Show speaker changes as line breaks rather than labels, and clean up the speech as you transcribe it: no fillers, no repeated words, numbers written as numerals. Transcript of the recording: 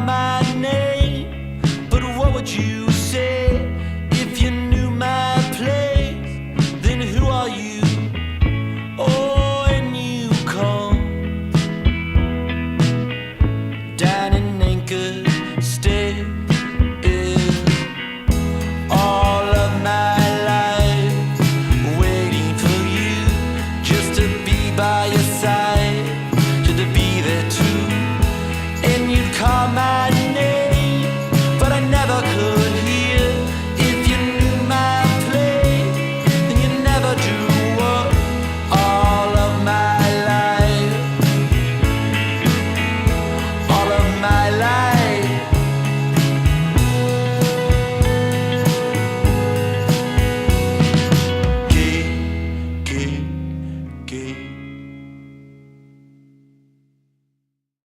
my name, but what would you say if you knew my place? Then who are you? Oh, and you come down in anchor stay all of my life, waiting for you, just to be by your side, just to be there too. And you'd call my name, but I never could hear. If you knew my place, then you never do. What all of my life, all of my life.